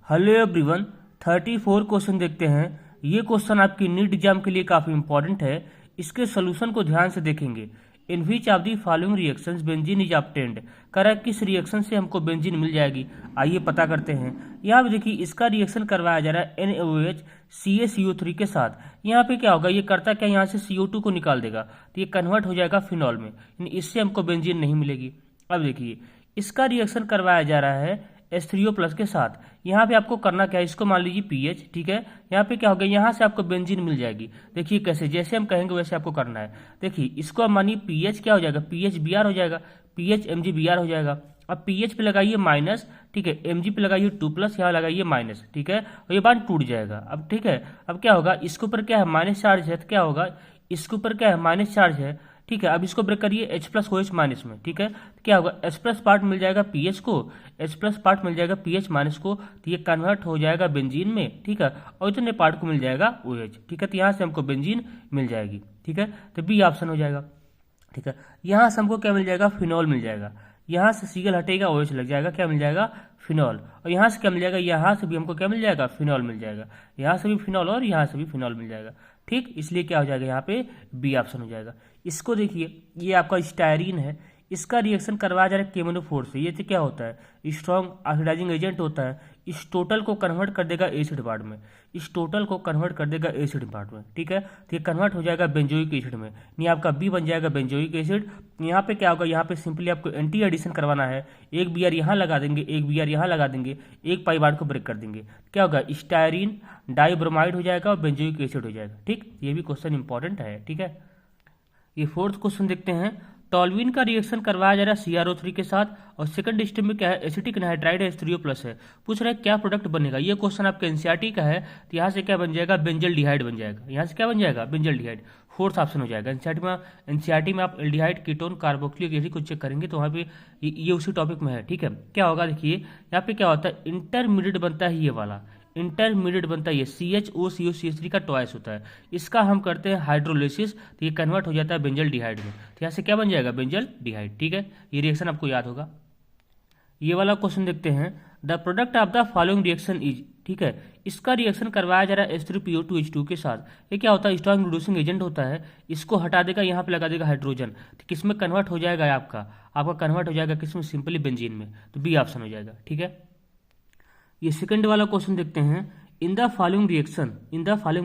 Hello everyone, 34 question देखते हैं। ये क्वेश्चन आपकी नीट एग्जाम के लिए काफ़ी इंपॉर्टेंट है। इसके सोल्यूशन को ध्यान से देखेंगे। In which of the following reactions benzene is obtained. कह रहा है किस रिएक्शन से हमको बेंजीन मिल जाएगी। आइए पता करते हैं। यहाँ पे देखिए इसका रिएक्शन करवाया जा रहा है NaOH CaCO3 के साथ। यहाँ पे क्या होगा, ये करता क्या, यहाँ से CO2 को निकाल देगा तो ये कन्वर्ट हो जाएगा फिनॉल में, यानी इससे हमको बेंजीन नहीं मिलेगी। अब देखिए इसका रिएक्शन करवाया जा रहा है H3O+ के साथ। यहाँ पे आपको करना क्या है, इसको मान लीजिए पीएच, ठीक है। यहाँ पे क्या होगा, यहाँ से आपको बेंजीन मिल जाएगी। देखिए कैसे, जैसे हम कहेंगे वैसे आपको करना है। देखिए इसको आप मानिए पीएच क्या हो जाएगा, PHBr हो जाएगा, PHMgBr हो जाएगा। अब पीएच पे लगाइए माइनस, ठीक है, Mg पे लगाइए 2+, यहाँ लगाइए माइनस, ठीक है, और ये बांड टूट जाएगा। अब ठीक है, अब क्या होगा, इसके ऊपर क्या है माइनस चार्ज है, तो क्या होगा, इसके ऊपर क्या है माइनस चार्ज है, ठीक है। अब इसको ब्रेक करिए H+OH माइनस में, ठीक है, तो क्या होगा H+ पार्ट मिल जाएगा पीएच को, H+ पार्ट मिल जाएगा पीएच माइनस को, तो ये कन्वर्ट हो जाएगा बेंजीन में, ठीक है, और इतने पार्ट को मिल जाएगा OH, ठीक है। तो यहाँ से हमको बेंजीन मिल जाएगी, ठीक है, तो बी ऑप्शन हो जाएगा, ठीक है। यहाँ से हमको क्या मिल जाएगा, फिनॉल मिल जाएगा। यहाँ से सीगल हटेगा OH लग जाएगा, क्या मिल जाएगा, फिनॉल। और यहाँ से क्या मिल जाएगा, यहाँ से भी हमको क्या मिल जाएगा, फिनॉल मिल जाएगा। यहाँ से भी फिनॉल और यहाँ से भी फिनॉल मिल जाएगा, ठीक। इसलिए क्या हो जाएगा, यहाँ पे बी ऑप्शन हो जाएगा। इसको देखिए, ये आपका स्टायरीन है, इसका रिएक्शन करवाया जा रहा है KMnO4 से। ये तो क्या होता है, स्ट्रॉन्ग ऑक्सीडाइजिंग एजेंट होता है। इस टोटल को कन्वर्ट कर देगा एसिड पार्ट में, इस टोटल को कन्वर्ट कर देगा एसिड पार्ट में, ठीक है। तो ये कन्वर्ट हो जाएगा बेंजोइक एसिड में, नहीं आपका बी बन जाएगा बेंजोइक एसिड। यहाँ पे क्या होगा, यहाँ पे सिंपली आपको एंटी एडिशन करवाना है। एक Br यहाँ लगा देंगे, एक Br यहाँ लगा देंगे, एक पाई बार को ब्रेक कर देंगे, क्या होगा, स्टायरीन डाइब्रोमाइड हो जाएगा और बेंजोइक एसिड हो जाएगा, ठीक। ये भी क्वेश्चन इंपॉर्टेंट है, ठीक है। ये फोर्थ क्वेश्चन देखते हैं। टॉल्यूइन का रिएक्शन करवाया जा रहा है CrO3 के साथ, और सेकंड स्टेप में क्या है, एसिटिक एनहाइड्राइड H3O+ है। पूछ रहा है क्या प्रोडक्ट बनेगा। ये क्वेश्चन आपके एनसीईआरटी का है, तो यहाँ से क्या बन जाएगा, बेंजल डिहाइड बन जाएगा। यहाँ से क्या बन जाएगा, बेंजल डिहाइड, फोर्थ ऑप्शन हो जाएगा। एनसीईआरटी में आप एल्डिहाइड, कीटोन, कार्बोक्सिलिक एसिड को चेक करेंगे तो वहाँ पे ये उसी टॉपिक में है, ठीक है। क्या होगा देखिए, यहाँ पे क्या होता है, इंटरमीडिएट बनता है ये वाला, इंटरमीडिएट बनता है ये CHO का टॉयस होता है। इसका हम करते हैं हाइड्रोलिसिस, तो ये कन्वर्ट हो जाता है बेंजल डिहाइड में, तो यहाँ से क्या बन जाएगा, बेंजल डिहाइड, ठीक है। ये रिएक्शन आपको याद होगा। ये वाला क्वेश्चन देखते हैं। The product of the following reaction is, ठीक है, इसका रिएक्शन करवाया जा रहा है H3PO2H2 के साथ। ये क्या होता है, स्ट्रॉन्ग रिड्यूसिंग एजेंट होता है। इसको हटा देगा, यहाँ पे लगा देगा हाइड्रोजन, तो किस में कन्वर्ट हो जाएगा, आपका कन्वर्ट हो जाएगा किसमें, सिंपली बेंजीन में, तो बी ऑप्शन हो जाएगा, ठीक है। ये सेकंड वाला क्वेश्चन देखते हैं। इन द फॉलोइंग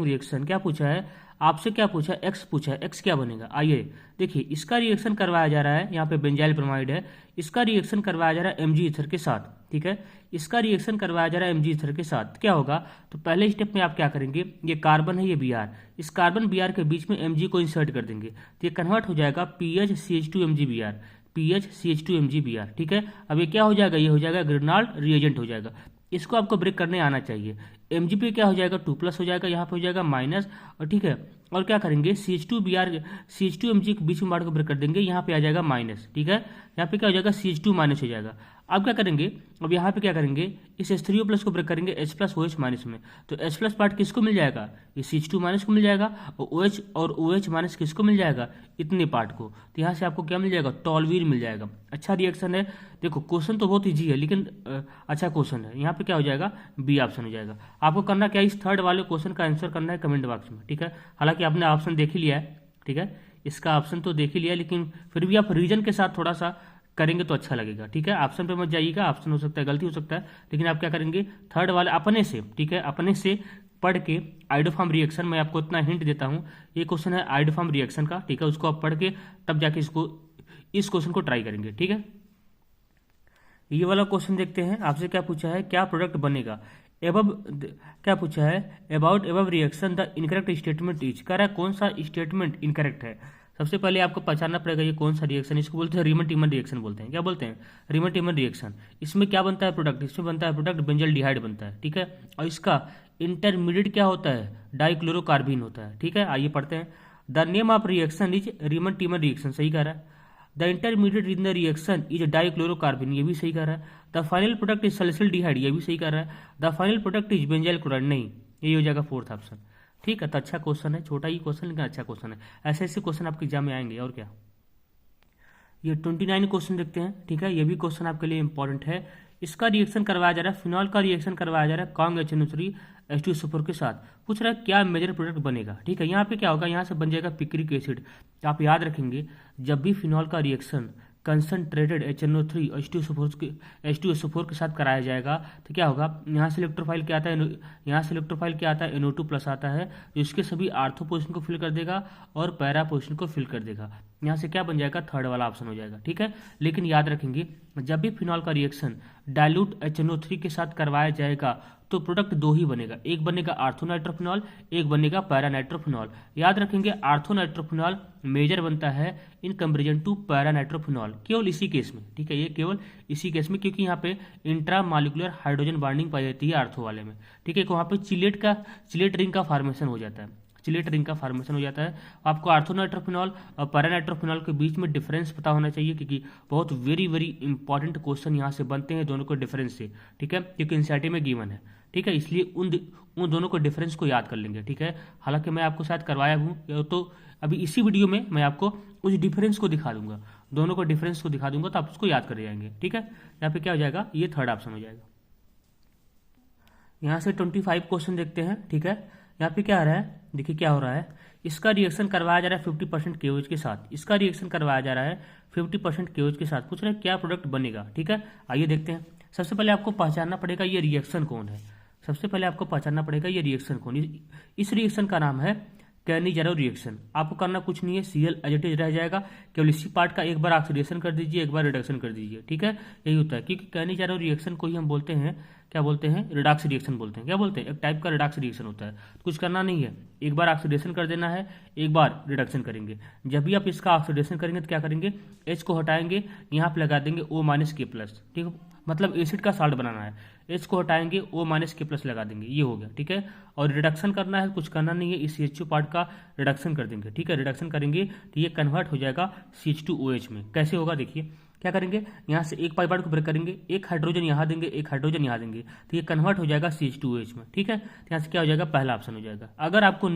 रिएक्शन क्या पूछा है आपसे, क्या पूछा है, एक्स पूछा है, एक्स क्या बनेगा। आइए देखिए, इसका रिएक्शन करवाया जा रहा है, यहाँ पे बेंजाइल ब्रोमाइड है, इसका रिएक्शन करवाया जा रहा है Mg ईथर के साथ, ठीक है। इसका रिएक्शन करवाया जा रहा है Mg ईथर के साथ, क्या होगा, तो पहले स्टेप में आप क्या करेंगे, ये कार्बन है, ये Br, इस कार्बन Br के बीच में Mg को इंसर्ट कर देंगे, तो ये कन्वर्ट हो जाएगा PHCH2MgBr, PHCH2MgBr, ठीक है। अब ये क्या हो जाएगा, ये हो जाएगा ग्रेनाल्ड रिएजेंट हो जाएगा। इसको आपको ब्रेक करने आना चाहिए। Mg पे क्या हो जाएगा, 2+ हो जाएगा, यहाँ पे हो जाएगा माइनस, और ठीक है, और क्या करेंगे, CH2Mg के बीच में बार को ब्रेक कर देंगे, यहाँ पे आ जाएगा माइनस, ठीक है। यहाँ पे क्या हो जाएगा, CH2 माइनस हो जाएगा। अब क्या करेंगे, अब यहाँ पे क्या करेंगे, इस H3O+ को ब्रेक करेंगे H+OH माइनस में, तो H+ पार्ट किसको मिल जाएगा, ये CH2 माइनस को मिल जाएगा, और OH माइनस किसको मिल जाएगा, इतने पार्ट को। तो यहाँ से आपको क्या मिल जाएगा, टॉल्यूइन मिल जाएगा। अच्छा रिएक्शन है। देखो क्वेश्चन तो बहुत ईजी है, लेकिन अच्छा क्वेश्चन है। यहाँ पे क्या हो जाएगा, बी ऑप्शन हो जाएगा। आपको करना क्या है, इस थर्ड वाले क्वेश्चन का आंसर करना है कमेंट बॉक्स में, ठीक है। हालांकि आपने ऑप्शन देख ही लिया है, ठीक है, इसका ऑप्शन तो देख ही लिया, लेकिन फिर भी आप रीजन के साथ थोड़ा सा करेंगे तो अच्छा लगेगा, ठीक है। ऑप्शन पे मत जाइएगा, ऑप्शन हो सकता है गलती हो सकता है, लेकिन आप क्या करेंगे, थर्ड वाले अपने से, ठीक है, अपने से पढ़ के आइडोफॉर्म रिएक्शन, मैं आपको इतना हिंट देता हूँ, ये क्वेश्चन है आइडोफॉर्म रिएक्शन का, ठीक है, उसको आप पढ़ के तब जाके इस क्वेश्चन को ट्राई करेंगे, ठीक है। ये वाला क्वेश्चन देखते हैं। आपसे क्या पूछा है, क्या प्रोडक्ट बनेगा, एबव क्या पूछा है, about above reaction the incorrect statement is, कह रहा है कौन सा स्टेटमेंट इनकरेक्ट है। सबसे पहले आपको पहचानना पड़ेगा ये कौन सा रिएक्शन, इसको बोलते हैं रीमन टीमन रिएक्शन बोलते हैं। क्या बोलते हैं, रीमन टीमन रिएक्शन। इसमें क्या बनता है प्रोडक्ट, इसमें बनता है प्रोडक्ट बेंजल डिहाइड बनता है, ठीक है, और इसका इंटरमीडिएट क्या होता है, डाइक्लोरोकार्बिन होता है, ठीक है। आइए पढ़ते हैं। The name of reaction is Reimer Tiemann reaction, सही कह रहा है। The intermediate in the reaction is dichlorocarbene, ये भी सही कह रहा है। The final product is salicylaldehyde, ये भी सही कह रहा है। The final product is benzyl chloride, नहीं, ये हो जाएगा फोर्थ ऑप्शन, ठीक है। तो अच्छा क्वेश्चन है, छोटा ही क्वेश्चन लेकिन अच्छा क्वेश्चन है। ऐसे ऐसे क्वेश्चन आपके एग्जाम में आएंगे, और क्या। ये 29 क्वेश्चन देखते हैं, ठीक है, ये भी क्वेश्चन आपके लिए इंपॉर्टेंट है। इसका रिएक्शन करवाया जा रहा है, फिनॉल का रिएक्शन करवाया जा रहा है कॉन्ग HNO3 H2SO4 के साथ। पूछ रहा है क्या मेजर प्रोडक्ट बनेगा, ठीक है। यहाँ पे क्या होगा, यहाँ से बन जाएगा पिक्रिक एसिड। आप याद रखेंगे जब भी फिनॉल का रिएक्शन कंसनट्रेटेड HNO3 H2SO4 के साथ कराया जाएगा तो क्या होगा, यहाँ से इलेक्ट्रोफाइल क्या आता है, यहाँ से इलेक्ट्रोफाइल क्या आता है, NO2 प्लस आता है, जो इसके सभी आर्थो पोजिशन को फिल कर देगा और पैरा पोजिशन को फिल कर देगा। यहाँ से क्या बन जाएगा, थर्ड वाला ऑप्शन हो जाएगा, ठीक है। लेकिन याद रखेंगे जब भी फिनॉल का रिएक्शन डाइल्यूट HNO3 के साथ करवाया जाएगा तो प्रोडक्ट दो ही बनेगा, एक बनेगा आर्थोनाइट्रोफिनॉल, एक बनेगा पैरानाइट्रोफिनॉल। याद रखेंगे आर्थोनाइट्रोफिनॉल मेजर बनता है इन कंपेरिजन टू पैरानाइट्रोफिनॉल, केवल इसी केस में, ठीक है, ये केवल इसी केस में, क्योंकि यहाँ पे इंट्रामॉलिक्यूलर हाइड्रोजन बॉन्डिंग पाई जाती है आर्थो वाले में, ठीक है। वहाँ पे चिलेट रिंग का फॉर्मेशन हो जाता है, चिलेट रिंग का फॉर्मेशन हो जाता है। आपको आर्थोनाइट्रोफिनॉल और पैरानाइट्रोफिनॉल के बीच में डिफरेंस पता होना चाहिए, क्योंकि बहुत वेरी वेरी इंपॉर्टेंट क्वेश्चन यहाँ से बनते हैं दोनों को डिफरेंस से, ठीक है, क्योंकि एनसीईआरटी में गिवन है, ठीक है। इसलिए उन दोनों को डिफरेंस को याद कर लेंगे, ठीक है। हालांकि मैं आपको शायद करवाया हूँ, तो अभी इसी वीडियो में मैं आपको उस डिफरेंस को दिखा दूंगा, दोनों को डिफरेंस को दिखा दूंगा, तो आप उसको याद कर जाएंगे, ठीक है। यहाँ पे क्या हो जाएगा, ये थर्ड ऑप्शन हो जाएगा। यहाँ से 25 क्वेश्चन देखते हैं, ठीक है। यहाँ पे क्या आ रहा है, देखिए क्या हो रहा है, इसका रिएक्शन करवाया जा रहा है 50% KOH के साथ, इसका रिएक्शन करवाया जा रहा है 50% KOH के साथ। पूछ रहे हैं क्या प्रोडक्ट बनेगा, ठीक है। आइए देखते हैं। सबसे पहले आपको पहचानना पड़ेगा ये रिएक्शन कौन है, सबसे पहले आपको पहचानना पड़ेगा ये रिएक्शन कौन। इस रिएक्शन का नाम है कैनिजारो रिएक्शन। आपको करना कुछ नहीं है, Cl एज इट इज रह जाएगा, केवल इसी पार्ट का एक बार ऑक्सीडेशन कर दीजिए, एक बार रिडक्शन कर दीजिए, ठीक है। यही होता है, क्योंकि कैनिजारो रिएक्शन को ही हम बोलते हैं, क्या बोलते हैं, रिडॉक्स रिएक्शन बोलते हैं, क्या बोलते हैं, एक टाइप का रिडॉक्स रिएक्शन होता है। कुछ करना नहीं है, एक बार ऑक्सीडेशन कर देना है, एक बार रिडक्शन करेंगे। जब भी आप इसका ऑक्सीडेशन करेंगे तो क्या करेंगे, H को हटाएंगे, यहाँ पे लगा देंगे O-K+, ठीक है, मतलब एसिड का साल्ट बनाना है, H को हटाएंगे O-K+ लगा देंगे, ये हो गया, ठीक है। और रिडक्शन करना है, कुछ करना नहीं है, इस CH2 पार्ट का रिडक्शन कर देंगे, ठीक है। रिडक्शन करेंगे तो ये कन्वर्ट हो जाएगा CH2OH में। कैसे होगा देखिए, क्या करेंगे, यहाँ से एक पाई पार्ट को ब्रेक करेंगे, एक हाइड्रोजन यहाँ देंगे, एक हाइड्रोजन यहाँ देंगे, तो ये कन्वर्ट हो जाएगा CH2OH में, ठीक है। तो यहाँ से क्या हो जाएगा, पहला ऑप्शन हो जाएगा। अगर आपको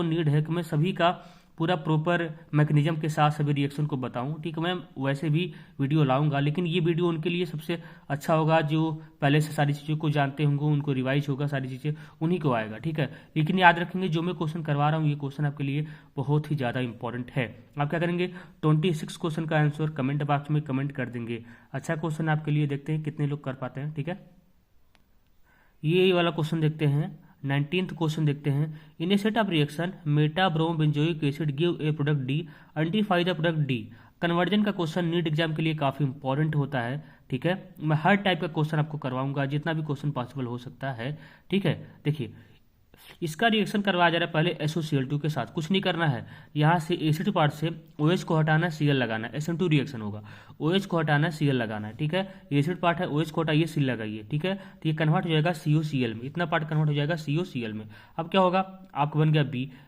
नीड है कि मैं सभी का पूरा प्रॉपर मैकेनिज्म के साथ सभी रिएक्शन को बताऊं, ठीक है, मैं वैसे भी वीडियो लाऊंगा, लेकिन ये वीडियो उनके लिए सबसे अच्छा होगा जो पहले से सारी चीज़ों को जानते होंगे, उनको रिवाइज होगा, सारी चीज़ें उन्हीं को आएगा, ठीक है। लेकिन याद रखेंगे जो मैं क्वेश्चन करवा रहा हूँ ये क्वेश्चन आपके लिए बहुत ही ज़्यादा इंपॉर्टेंट है। आप क्या करेंगे, 26 क्वेश्चन का आंसर कमेंट बॉक्स में कमेंट कर देंगे। अच्छा क्वेश्चन आपके लिए, देखते हैं कितने लोग कर पाते हैं, ठीक है। ये वाला क्वेश्चन देखते हैं, 19th क्वेश्चन देखते हैं। In a set of reaction meta bromo benzoic acid give a product D, identify the product D. Conversion का क्वेश्चन नीट एग्जाम के लिए काफी इंपॉर्टेंट होता है, ठीक है। मैं हर टाइप का क्वेश्चन आपको करवाऊंगा, जितना भी क्वेश्चन पॉसिबल हो सकता है, ठीक है। देखिए इसका रिएक्शन करवाया जा रहा है पहले SOCl2 के साथ, कुछ नहीं करना है, यहाँ से एसिड पार्ट से OH को हटाना, Cl लगाना, SN2 रिएक्शन होगा, OH को हटाना, Cl लगाना है, ठीक है। एसिड पार्ट है, OH को हटाइए, Cl लगाइए, ठीक है। तो ये कन्वर्ट हो जाएगा COCl में, इतना पार्ट कन्वर्ट हो जाएगा COCl में। अब क्या होगा, आपको बन गया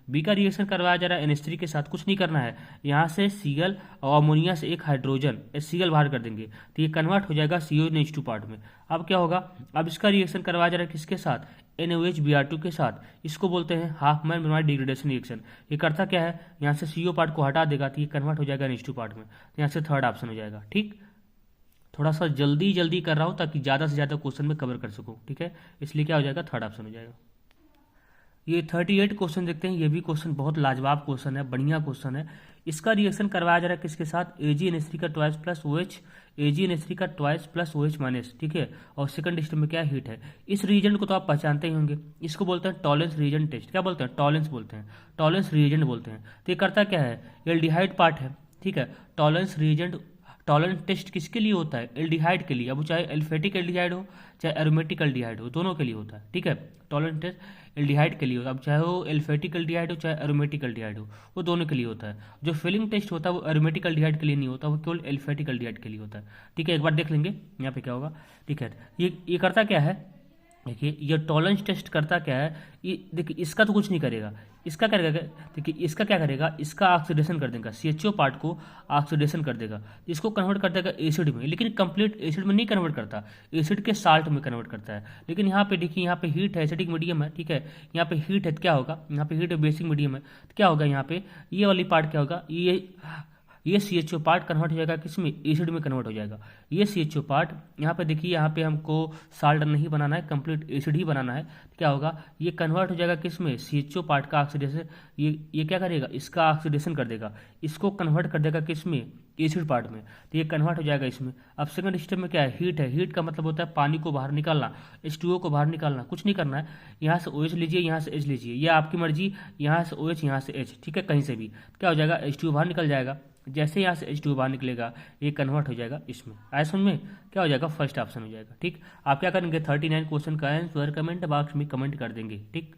बी का रिएक्शन करवाया जा रहा है NH3 के साथ, कुछ नहीं करना है, यहाँ से Cl और अमोनिया से एक हाइड्रोजन HCl बाहर कर देंगे, तो ये कन्वर्ट हो जाएगा CONH2 पार्ट में। अब क्या होगा, अब इसका रिएक्शन करवाया जा रहा है किसके साथ, NaOH के साथ, इसको बोलते हैं half man bromide degradation reaction. ये करता क्या है, यहाँ से CO पार्ट को हटा देगा तो ये कन्वर्ट हो जाएगा NH2 पार्ट में, तो यहाँ से थर्ड ऑप्शन हो जाएगा, ठीक। थोड़ा सा जल्दी कर रहा हूँ ताकि ज़्यादा से ज़्यादा क्वेश्चन में कवर कर सकूँ, ठीक है, इसलिए क्या हो जाएगा, थर्ड ऑप्शन हो जाएगा। ये 38 क्वेश्चन देखते हैं, ये भी क्वेश्चन बहुत लाजवाब क्वेश्चन है, बढ़िया क्वेश्चन है। इसका रिएक्शन करवाया जा रहा है किसके साथ, AgNH3 का ट्वाइस प्लस OH, AgNH3 का ट्वाइस प्लस OH माइनस, ठीक है। और सेकंड स्टेप में क्या हीट है। इस रीजेंट को तो आप पहचानते ही होंगे, इसको बोलते हैं टॉलेंस रीजेंट टेस्ट, क्या बोलते हैं, टॉलेंस बोलते हैं, टॉलेंस रीजेंट बोलते हैं। तो ये करता क्या है, एल्डिहाइड पार्ट है, ठीक है। टॉलेंस टेस्ट किसके लिए होता है, एल्डिहाइड के लिए, अब चाहे एल्फेटिक एल्डिहाइड हो चाहे एरोमेटिक एल्डिहाइड हो, दोनों के लिए होता है, ठीक है। टॉलेंस टेस्ट एल्डिहाइड के लिए होता है, अब चाहे वो एल्फेटिक एल्डिहाइड हो चाहे एरोमेटिक एल्डिहाइड हो, वो दोनों के लिए होता है। जो फिलिंग टेस्ट होता है वो एरोमेटिक एल्डिहाइड के लिए नहीं होता, वो केवल एल्फेटिक एल्डिहाइड के लिए होता है, ठीक है। एक बार देख लेंगे यहाँ पे क्या होगा, ठीक है। ये करता क्या है, देखिए ये टॉलेंस टेस्ट करता क्या है, ये देखिए इसका तो कुछ नहीं करेगा, इसका क्या करेगा, देखिए इसका क्या करेगा, इसका ऑक्सीडेशन कर देगा, CHO पार्ट को ऑक्सीडेशन कर देगा, इसको कन्वर्ट कर देगा एसिड में, लेकिन कंप्लीट एसिड में नहीं कन्वर्ट करता, एसिड के साल्ट में कन्वर्ट करता है। लेकिन यहाँ पे देखिए, यहाँ पे हीट है, एसिडिक मीडियम है, ठीक है, यहाँ पे हीट है तो क्या होगा, यहाँ पे हीट है, बेसिक मीडियम है तो क्या होगा, यहाँ पे ये वाली पार्ट क्या होगा, ये ये CHO पार्ट कन्वर्ट हो जाएगा किस में, एसिड में कन्वर्ट हो जाएगा। ये CHO पार्ट यहाँ पे देखिए, यहाँ पे हमको साल्ट नहीं बनाना है, कंप्लीट एसिड ही बनाना है। क्या होगा, ये कन्वर्ट हो जाएगा किस में, CHO पार्ट का ऑक्सीडेशन, ये क्या करेगा, इसका ऑक्सीडेशन कर देगा, इसको कन्वर्ट कर देगा किस में, एसिड पार्ट में, तो ये कन्वर्ट हो जाएगा इसमें। अब सेकंड स्टेप में क्या है, हीट है। हीट का मतलब होता है पानी को बाहर निकालना, H2O को बाहर निकालना, कुछ नहीं करना है। यहाँ से OH लीजिए, यहाँ से H लीजिए, ये आपकी मर्जी, यहाँ से OH, यहाँ से H, ठीक है, कहीं से भी क्या हो जाएगा, H2O बाहर निकल जाएगा। जैसे यहाँ से H2O बाहर निकलेगा, ये कन्वर्ट हो जाएगा इसमें। आया समझ में, क्या हो जाएगा, फर्स्ट ऑप्शन हो जाएगा। ठीक, आप क्या करेंगे, 39 क्वेश्चन का आंसर कमेंट बॉक्स में कमेंट कर देंगे। ठीक,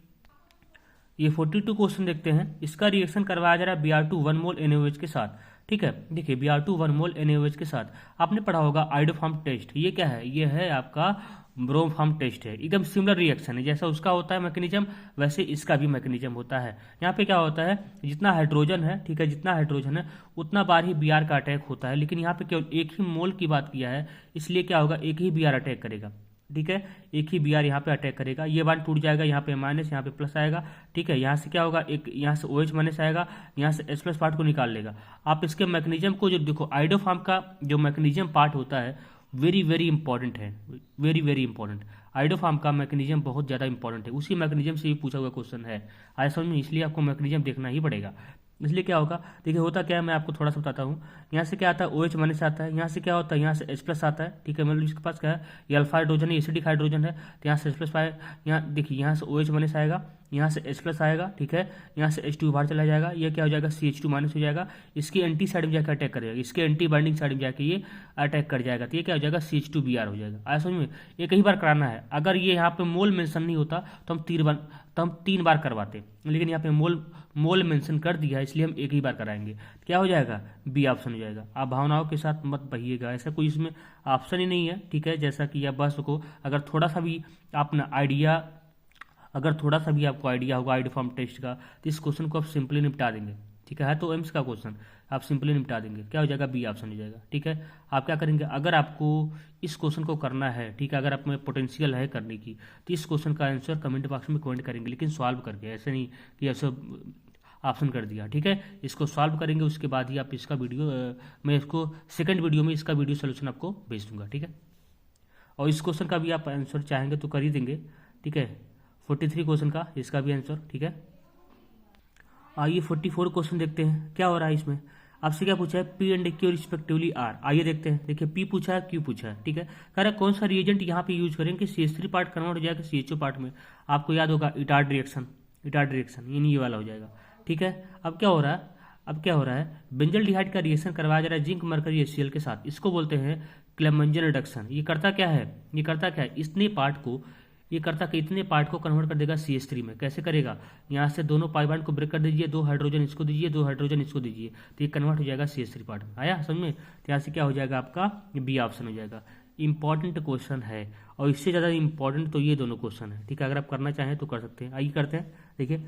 ये 42 क्वेश्चन देखते हैं। इसका रिएक्शन करवाया जा रहा है Br2 1 मोल NaOH के साथ। ठीक है, देखिए Br2 1 मोल NaOH के साथ आपने पढ़ा होगा आइडोफॉर्म टेस्ट। ये क्या है, ये है आपका ब्रोमफॉर्म टेस्ट है। एकदम सिमिलर रिएक्शन है, जैसा उसका होता है मैकेनिज्म, वैसे इसका भी मैकेनिज्म होता है। यहाँ पे क्या होता है, जितना हाइड्रोजन है, ठीक है, जितना हाइड्रोजन है उतना बार ही Br का अटैक होता है, लेकिन यहाँ पे केवल एक ही मोल की बात किया है, इसलिए क्या होगा, एक ही Br अटैक करेगा। ठीक है, एक ही Br यहाँ पे अटैक करेगा, ये बार टूट जाएगा, यहाँ पे माइनस, यहाँ पे प्लस आएगा। ठीक है, यहाँ से क्या होगा, एक यहाँ से OH माइनस आएगा, यहाँ से H+ पार्ट को निकाल लेगा। आप इसके मैकेनिज्म को जो देखो, आइडोफॉर्म का जो मैकेनिज्म पार्ट होता है वेरी वेरी इंपॉर्टेंट है, वेरी वेरी इंपॉर्टेंट। आइडोफॉर्म का मैकेनिज्म बहुत ज़्यादा इंपॉर्टेंट है, उसी मैकेनिज्म से भी पूछा हुआ क्वेश्चन है। आया समझ में, इसलिए आपको मैकेनिज्म देखना ही पड़ेगा। इसलिए क्या होगा, देखिए होता क्या है, मैं आपको थोड़ा सा बताता हूँ। यहाँ से क्या आता है, OH माइनस आता है, यहाँ से क्या होता है, यहाँ से H+ आता है। ठीक है, मतलब इसके पास क्या है, ये अल्फा हाइड्रोजन है, एसिडिक हाइड्रोजन है, तो यहाँ से H+ आए, यहाँ देखिए, यहाँ से OH माइनस आएगा, यहाँ से H+ आएगा। ठीक है, यहाँ से H2 बाहर चला जाएगा, ये क्या हो जाएगा, CH2 माइनस हो जाएगा, इसकी एंटी साइड में जाकर अटैक करेगा, इसके एंटी बाइंडिंग साइड में जाकर ये अटैक कर जाएगा, तो ये क्या हो जाएगा, CH2Br हो जाएगा। आया समझ में, ये कई बार कराना है। अगर ये यहाँ पे मोल मेंशन नहीं होता तो हम 3 बार करवाते, लेकिन यहाँ पे मोल मेंशन कर दिया है, इसलिए हम एक ही बार कराएंगे। क्या हो जाएगा, बी ऑप्शन हो जाएगा। आप भावनाओं के साथ मत बहिएगा, ऐसा कोई इसमें ऑप्शन ही नहीं है। ठीक है, जैसा कि आप बस को अगर थोड़ा सा भी अपना आइडिया, अगर थोड़ा सा भी आपको आइडिया होगा आइडोफॉर्म टेस्ट का, तो इस क्वेश्चन को आप सिंपली निपटा देंगे। ठीक है तो एम्स का क्वेश्चन आप सिंपली निपटा देंगे। क्या हो जाएगा, बी ऑप्शन हो जाएगा। ठीक है, आप क्या करेंगे, अगर आपको इस क्वेश्चन को करना है, ठीक है, अगर आप में पोटेंशियल है करने की, तो इस क्वेश्चन का आंसर कमेंट बॉक्स में कमेंट करेंगे, लेकिन सॉल्व करके, ऐसे नहीं कि ऐसे ऑप्शन कर दिया। ठीक है, इसको सॉल्व करेंगे, उसके बाद ही आप इसका वीडियो मैं इसको सेकंड वीडियो में इसका वीडियो सोल्यूशन आपको भेज दूंगा। ठीक है, और इस क्वेश्चन का भी आप आंसर चाहेंगे तो कर ही देंगे। ठीक है, 43 क्वेश्चन का इसका भी आंसर। ठीक है, आइए 44 क्वेश्चन देखते हैं क्या हो रहा है इसमें। आपसे क्या पूछा है, P and Q respectively are. आइए देखते हैं। देखिए P पूछा है, Q पूछा है। ठीक है, कह रहा है कौन सा रिएजेंट यहाँ पे यूज करेंगे CH3 पार्ट कन्वर्ट हो जाएगा CHO पार्ट में। आपको याद होगा इटार्ड रिएक्शन, इटार्ड रिएक्शन ये वाला हो जाएगा। ठीक है, अब क्या हो रहा है, बेंजल्डिहाइड का रिएक्शन करवाया जा रहा है जिंक मरकरी HCl के साथ। इसको बोलते हैं क्लेमेंजन रिडक्शन। ये करता क्या है, इतने पार्ट को कन्वर्ट कर देगा CH3 में। कैसे करेगा, यहाँ से दोनों पाई बॉन्ड को ब्रेक कर दीजिए, 2 हाइड्रोजन इसको दीजिए, 2 हाइड्रोजन इसको दीजिए, तो ये कन्वर्ट हो जाएगा CH3 पार्ट में। आया समझ में, तो यहाँ से क्या हो जाएगा, आपका बी ऑप्शन हो जाएगा। इंपॉर्टेंट क्वेश्चन है, और इससे ज़्यादा इंपॉर्टेंट तो ये दोनों क्वेश्चन है। ठीक है, अगर आप करना चाहें तो कर सकते हैं। आइए करते हैं। देखिए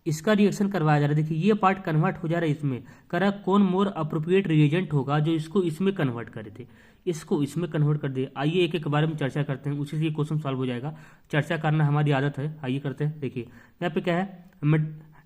इसका रिएक्शन करवाया जा रहा है। देखिए ये पार्ट कन्वर्ट हो जा रहा है इसमें, कह रहा है कौन मोर अप्रोप्रिएट रिएजेंट होगा जो इसको इसमें कन्वर्ट करे थे, इसको इसमें कन्वर्ट कर दे। आइए एक एक बारे में चर्चा करते हैं, उसी से ये क्वेश्चन सॉल्व हो जाएगा। चर्चा करना हमारी आदत है। आइए करते हैं। देखिए यहाँ पे क्या है,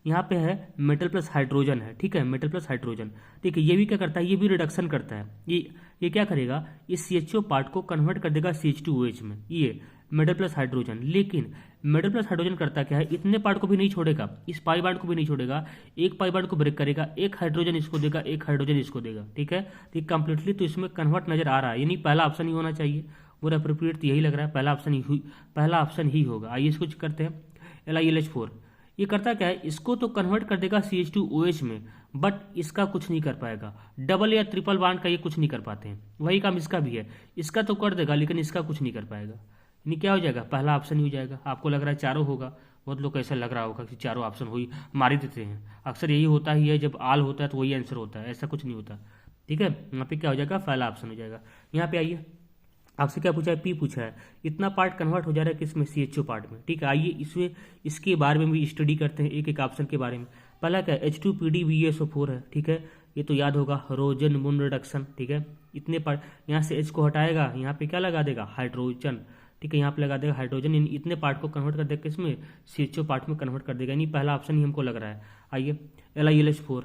यहाँ पे है मेटल प्लस हाइड्रोजन है। ठीक है, मेटल प्लस हाइड्रोजन। देखिए ये भी क्या करता है, ये भी रिडक्शन करता है। ये क्या करेगा, इस CHO पार्ट को कन्वर्ट कर देगा CH2OH में, ये मेटल प्लस हाइड्रोजन। लेकिन मेटल प्लस हाइड्रोजन करता क्या है, इतने पार्ट को भी नहीं छोड़ेगा, इस पाई बॉन्ड को भी नहीं छोड़ेगा, एक पाई बॉन्ड को ब्रेक करेगा, एक हाइड्रोजन इसको देगा, एक हाइड्रोजन इसको देगा। ठीक है, तो कंप्लीटली तो इसमें कन्वर्ट नजर आ रहा है, यानी पहला ऑप्शन ही होना चाहिए। वो अप्रोप्रिएट यही लग रहा है, पहला ऑप्शन ही होगा। आइए इसको करते हैं। LiLH4 ये करता क्या है, इसको तो कन्वर्ट कर देगा CH2OH में, बट इसका कुछ नहीं कर पाएगा। डबल या ट्रिपल बॉन्ड का ये कुछ नहीं कर पाते हैं, वही काम इसका भी है। इसका तो कर देगा लेकिन इसका कुछ नहीं कर पाएगा। यानी क्या हो जाएगा, पहला ऑप्शन ही हो जाएगा। आपको लग रहा है चारों होगा, बहुत लोग ऐसा लग रहा होगा कि चारों ऑप्शन हो ही मार ही देते हैं। अक्सर यही होता ही है, जब आल होता है तो वही आंसर होता है, ऐसा कुछ नहीं होता। ठीक है, यहाँ पे क्या हो जाएगा, पहला ऑप्शन हो जाएगा। यहाँ पे आइए, आपसे क्या पूछा है, P पूछा है। इतना पार्ट कन्वर्ट हो जा रहा है किसमें, CHO पार्ट में। ठीक है, आइए इसके बारे में भी स्टडी करते हैं, एक एक ऑप्शन के बारे में। पहला क्या है, H2PDBSO4 है। ठीक है, ये तो याद होगा, रोजन मून रिडक्शन। ठीक है, इतने पार्ट, यहाँ से H को हटाएगा, यहाँ पे क्या लगा देगा, हाइड्रोजन। ठीक है। यहाँ पे लगा देगा हाइड्रोजन, यानी इतने पार्ट को कन्वर्ट कर देगा किसमें, CH2 पार्ट में कन्वर्ट कर देगा, यानी पहला ऑप्शन ही हमको लग रहा है। आइए LiLH4,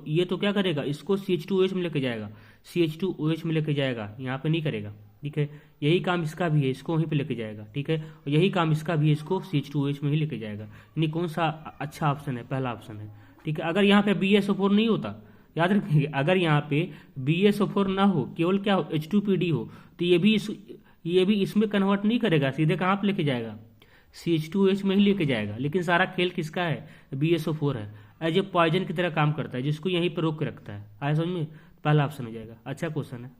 ये तो क्या करेगा, इसको CH2OH में लेके जाएगा, CH2OH में लेके जाएगा, यहाँ पे नहीं करेगा। ठीक है, यही काम इसका भी है, इसको वहीं पे लेके जाएगा। ठीक है, और यही काम इसका भी है, इसको CH2OH में ही लेके जाएगा। यानी कौन सा अच्छा ऑप्शन है, पहला ऑप्शन है। ठीक है, अगर यहाँ पे BSO4 नहीं होता, याद रखिए, अगर यहाँ पे BSO4 ना हो, केवल क्या हो, H2PD हो, तो ये भी इसमें कन्वर्ट नहीं करेगा, सीधे कहाँ पे लेके जाएगा, CH2OH में ही लेके जाएगा। लेकिन सारा खेल किसका है, BSO4 है, एज ए पॉइजन की तरह काम करता है, जिसको यहीं पर रोक के रखता है। आया समझ में, पहला ऑप्शन हो जाएगा। अच्छा क्वेश्चन है,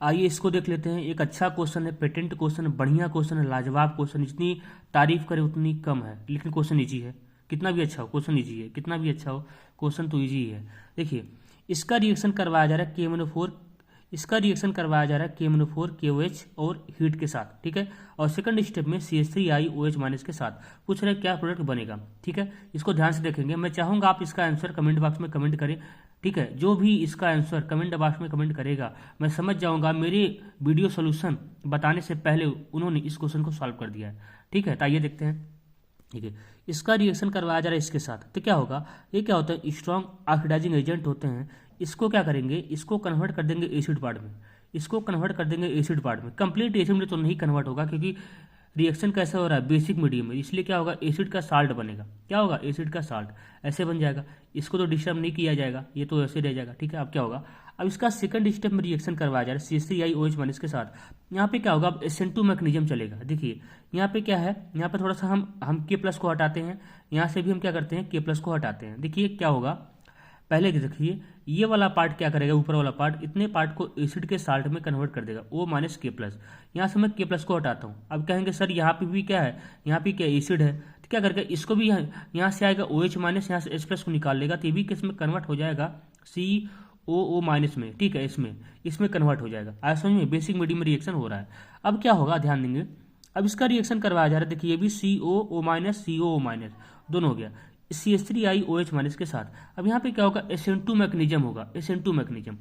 आइए इसको देख लेते हैं। एक अच्छा क्वेश्चन है, पेटेंट क्वेश्चन है, बढ़िया क्वेश्चन है, लाजवाब क्वेश्चन, जितनी तारीफ करे उतनी कम है, लेकिन क्वेश्चन ईजी है। कितना भी अच्छा हो क्वेश्चन ईजी है, कितना भी अच्छा हो क्वेश्चन तो ईजी है। देखिए, इसका रिएक्शन करवाया जा रहा है KMnO4, इसका रिएक्शन करवाया जा रहा है KMnO4 KOH और हीट के साथ। ठीक है, और सेकंड स्टेप में CH3IOH- के साथ पूछ रहे क्या प्रोडक्ट बनेगा। ठीक है, इसको ध्यान से देखेंगे। मैं चाहूंगा आप इसका आंसर कमेंट बॉक्स में कमेंट करें। ठीक है, जो भी इसका आंसर कमेंट बॉक्स में कमेंट करेगा, मैं समझ जाऊंगा मेरे वीडियो सोल्यूशन बताने से पहले उन्होंने इस क्वेश्चन को सॉल्व कर दिया है। ठीक है, तो आइए देखते हैं। ठीक है, इसका रिएक्शन करवाया जा रहा है इसके साथ, तो क्या होगा, ये क्या होता है, स्ट्रॉन्ग ऑक्सीडाइजिंग एजेंट होते हैं। इसको क्या करेंगे, इसको कन्वर्ट कर देंगे एसिड पार्ट में, इसको कन्वर्ट कर देंगे एसिड पार्ट में। कंप्लीट एसिड में तो नहीं कन्वर्ट होगा, क्योंकि रिएक्शन कैसे हो रहा है, बेसिक मीडियम में, इसलिए क्या होगा, एसिड का साल्ट बनेगा। क्या होगा, एसिड का साल्ट ऐसे बन जाएगा। इसको तो डिस्टर्ब नहीं किया जाएगा, ये तो ऐसे रह जाएगा। ठीक है, अब क्या होगा, अब इसका सेकंड स्टेप में रिएक्शन करवाया जा रहा है CH3IOH- के साथ। यहाँ पे क्या होगा, अब SN2 मैग्नीशियम चलेगा। देखिए, यहाँ पे क्या है, यहाँ पे थोड़ा सा हम K+ को हटाते हैं, यहाँ से भी हम क्या करते हैं, K+ को हटाते हैं। देखिए क्या होगा, पहले देखिए, ये वाला पार्ट क्या करेगा, ऊपर वाला पार्ट इतने पार्ट को एसिड के साल्ट में कन्वर्ट कर देगा, O-K+। यहाँ से मैं K+ को हटाता हूँ। अब कहेंगे सर यहाँ पे भी क्या है, यहाँ पे क्या एसिड है, तो क्या करके इसको भी यहाँ से आएगा OH-, यहाँ से H+ को निकाल लेगा, तो ये भी किस में कन्वर्ट हो जाएगा, COO- में। ठीक है, इसमें कन्वर्ट हो जाएगा। आज समझ में, बेसिक मीडियम में रिएक्शन हो रहा है। अब क्या होगा, ध्यान देंगे, अब इसका रिएक्शन करवाया जा रहा है। देखिए, ये भी COO-, COO- दोनों हो गया, CH3IOH- के साथ। अब यहाँ पे क्या होगा, SN2 मैग्नीशियम होगा, SN2 मैग्नीशियम।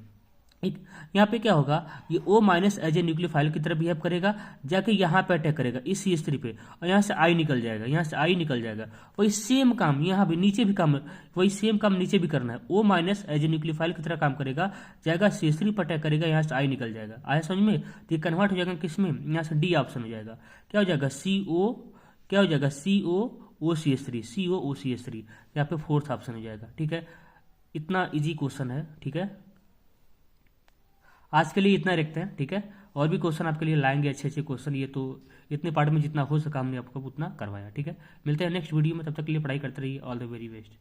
यहाँ पे क्या होगा, ये O- एज ए न्यूक्लियोफाइल की तरह बिहेव करेगा, जाके यहाँ पे अटैक करेगा इस CH3 पे, और यहाँ से I निकल जाएगा, यहाँ से I निकल जाएगा। वही सेम काम यहाँ भी, नीचे भी काम, वही सेम काम नीचे भी करना है। O- एज ए न्यूक्लियोफाइल की तरह काम करेगा, जाएगा CH3 पर अटैक करेगा, यहाँ से I निकल जाएगा। आया समझ में, तो ये कन्वर्ट हो जाएगा किस में, यहाँ से D ऑप्शन हो जाएगा। क्या हो जाएगा, क्या हो जाएगा, COOCH3, COOCH3, यहाँ पे फोर्थ ऑप्शन हो जाएगा। ठीक है, इतना इजी क्वेश्चन है। ठीक है, आज के लिए इतना रखते हैं। ठीक है, और भी क्वेश्चन आपके लिए लाएंगे, अच्छे अच्छे क्वेश्चन। ये तो इतने पार्ट में जितना हो सका हमने आपको उतना करवाया। ठीक है, मिलते हैं नेक्स्ट वीडियो में, तब तक के लिए पढ़ाई करते रहिए। All the very best.